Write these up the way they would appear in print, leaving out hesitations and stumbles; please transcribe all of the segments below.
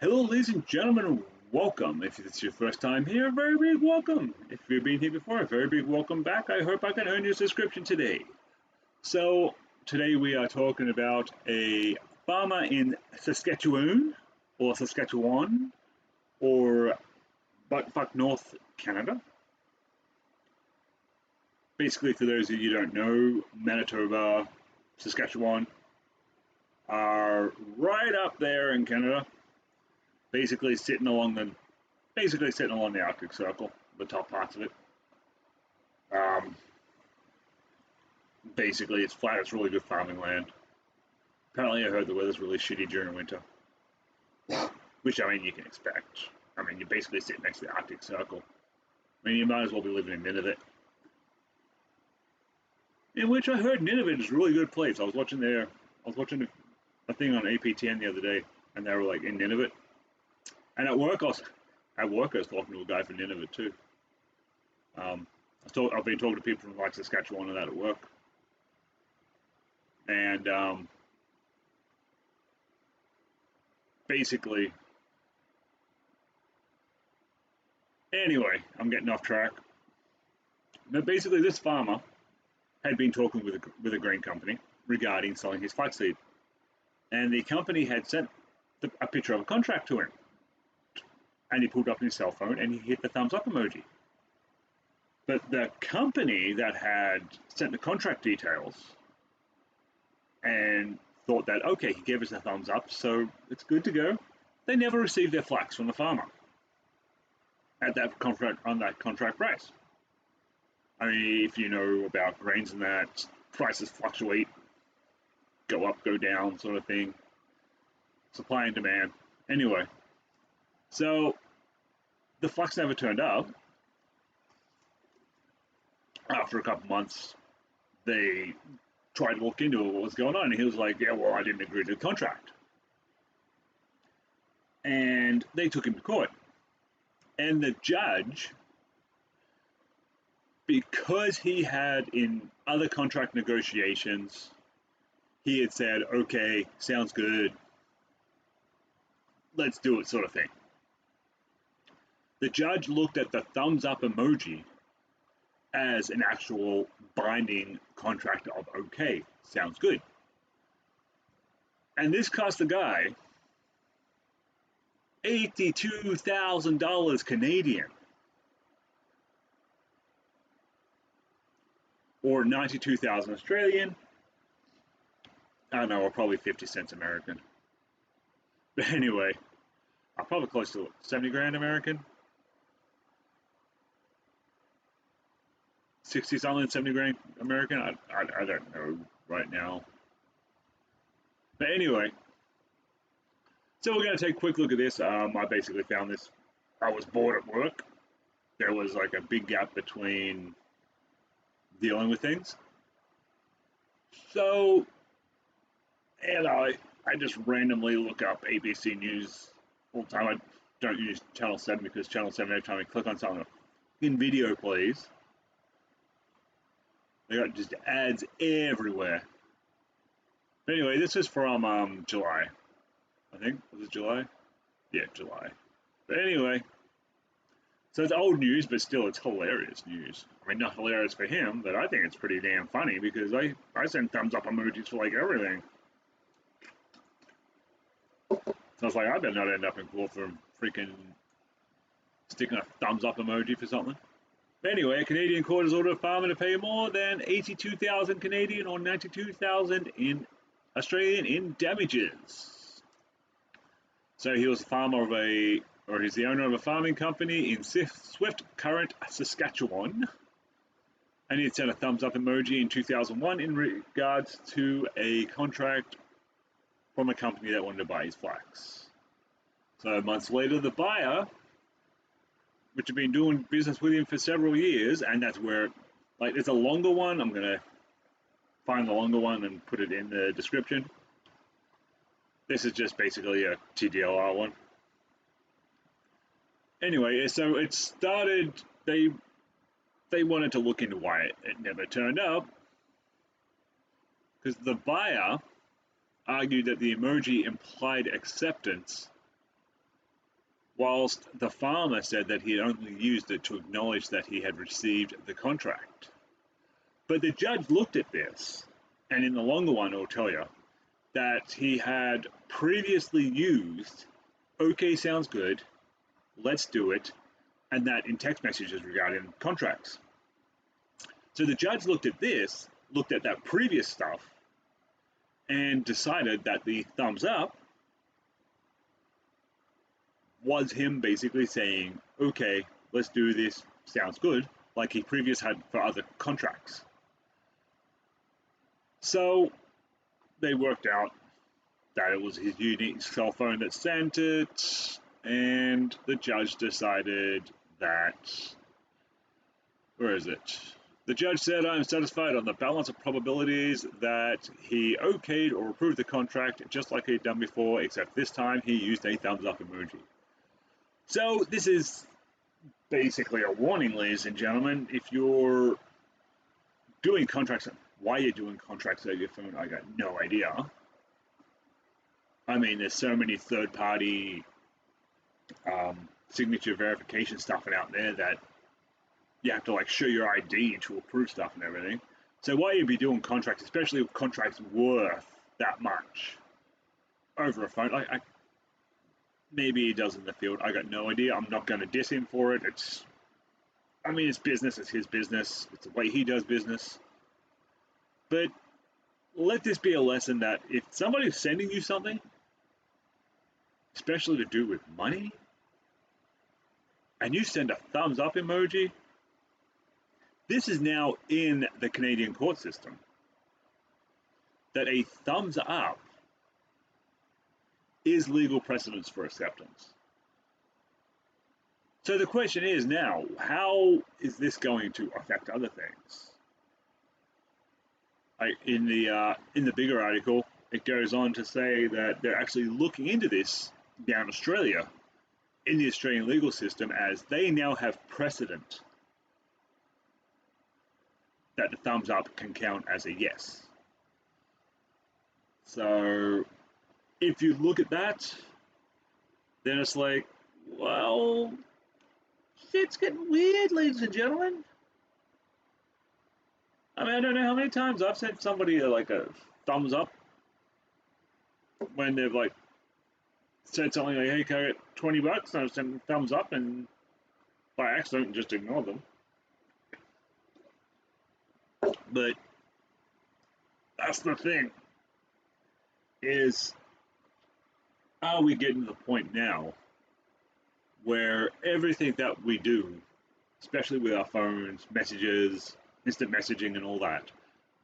Hello, ladies and gentlemen, welcome. If it's your first time here, a very big welcome. If you've been here before, a very big welcome back. I hope I can earn your subscription today. So, today we are talking about a farmer in Saskatchewan, or Buttfuck North Canada. Basically, for those of you who don't know, Manitoba, Saskatchewan are right up there in Canada, basically sitting along the Arctic Circle, the top parts of it. Um, Basically, it's flat. It's really good farming land. Apparently, I heard the weather's really shitty during winter, which I mean you can expect. I mean, you're basically sitting next to the Arctic Circle. I mean, you might as well be living in Nineveh. In which I heard Nineveh is a really good place. I was watching a thing on APTN the other day, and they were like in Nineveh. And at work I was talking to a guy from Nineveh too. I've been talking to people from like Saskatchewan and that at work, and basically, anyway, I'm getting off track. But basically, this farmer had been talking with a grain company regarding selling his flaxseed, and the company had sent a picture of a contract to him, and he pulled up his cell phone and he hit the thumbs up emoji. But the company that had sent the contract details and thought that, okay, he gave us a thumbs up, so it's good to go. They never received their flax from the farmer at that contract on that contract price. I mean, if you know about grains and that, prices fluctuate, go up, go down, sort of thing. Supply and demand. Anyway, so the flax never turned up. After a couple months, they tried to look into what was going on, and he was like, yeah, well, I didn't agree to the contract. And they took him to court. And the judge, because he had in other contract negotiations, he had said, okay, sounds good, let's do it, sort of thing. The judge looked at the thumbs up emoji as an actual binding contract of, okay, sounds good. And this cost the guy $82,000 Canadian, or 92,000 Australian. I don't know, or probably 50 cents American. But anyway, I'm probably close to 70 grand American. 60 something, 70 grand American. I don't know right now. But anyway, so we're going to take a quick look at this. I basically found this. I was bored at work. There was like a big gap between dealing with things. So, and I just randomly look up ABC News all the time. I don't use Channel 7 because Channel 7, every time I click on something, in video plays, they got just ads everywhere. But anyway, this is from July. I think. Was it July? Yeah, July. But anyway, so it's old news, but still it's hilarious news. I mean, not hilarious for him, but I think it's pretty damn funny because I send thumbs up emojis for like everything. So it's like I better not end up in court for freaking sticking a thumbs up emoji for something. But anyway, a Canadian court has ordered a farmer to pay more than 82,000 Canadian or 92,000 in Australian in damages. So he was a farmer or he's the owner of a farming company in Swift Current, Saskatchewan. And he had sent a thumbs up emoji in 2001 in regards to a contract from a company that wanted to buy his flax. So months later, the buyer, which had been doing business with him for several years, and that's where, like, there's a longer one. I'm going to find the longer one and put it in the description. This is just basically a TDLR one. Anyway, so it started, they wanted to look into why it never turned up, because the buyer argued that the emoji implied acceptance whilst the farmer said that he had only used it to acknowledge that he had received the contract. But the judge looked at this, and in the longer one, it'll tell you that he had previously used, okay, sounds good, let's do it, and that in text messages regarding contracts. So the judge looked at this, looked at that previous stuff, and decided that the thumbs up was him basically saying, okay, let's do this, sounds good, like he previously had for other contracts. So they worked out that it was his unique cell phone that sent it, and the judge decided that, where is it? The judge said, I'm satisfied on the balance of probabilities that he okayed or approved the contract just like he'd done before, except this time he used a thumbs up emoji. So this is basically a warning, ladies and gentlemen. If you're doing contracts, why you're doing contracts over your phone, I got no idea. I mean, there's so many third-party signature verification stuff out there that you have to like show your ID to approve stuff and everything. So why you'd be doing contracts, especially with contracts worth that much over a phone? Maybe he does in the field. I got no idea. I'm not going to diss him for it. I mean, it's business. It's his business. It's the way he does business. But let this be a lesson that if somebody's sending you something, especially to do with money, and you send a thumbs up emoji, this is now in the Canadian court system, that a thumbs up is legal precedence for acceptance. So the question is now, how is this going to affect other things? In the bigger article, it goes on to say that they're actually looking into this down in Australia, in the Australian legal system, as they now have precedent that the thumbs up can count as a yes. So if you look at that, then it's like, well, shit's getting weird, ladies and gentlemen. I mean, I don't know how many times I've sent somebody like a thumbs up when they've like said something like, hey, can I get $20? And I've sent them thumbs up and by accident just ignore them. But that's the thing, is are we getting to the point now where everything that we do, especially with our phones, messages, instant messaging and all that,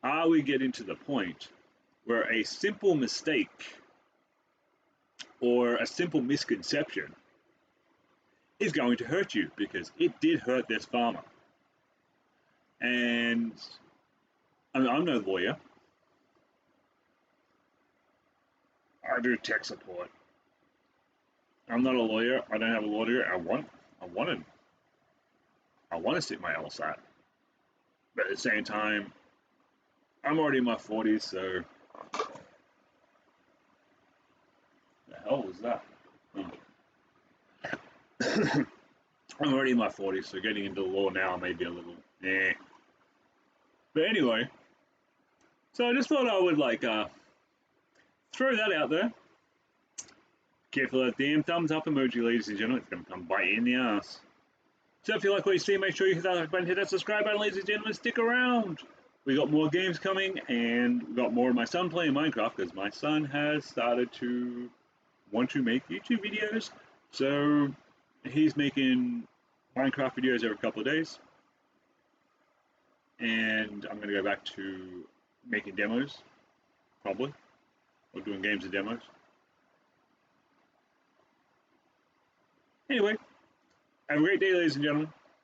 are we getting to the point where a simple mistake or a simple misconception is going to hurt you? Because it did hurt this farmer. And I mean, I'm no lawyer. I do tech support. I'm not a lawyer. I don't have a lawyer. I want to sit my LSAT. But at the same time, I'm already in my 40s, so the hell was that? Oh. I'm already in my 40s, so getting into the law now may be a little But anyway, so I just thought I would like throw that out there. Careful of that damn thumbs up emoji, ladies and gentlemen. It's going to come bite you in the ass. So if you like what you see, make sure you hit that like button, hit that subscribe button, ladies and gentlemen. Stick around. We got more games coming, and we got more of my son playing Minecraft, because my son has started to want to make YouTube videos. So he's making Minecraft videos every couple of days. And I'm going to go back to making demos, probably, or doing games and demos. Anyway, have a great day, ladies and gentlemen.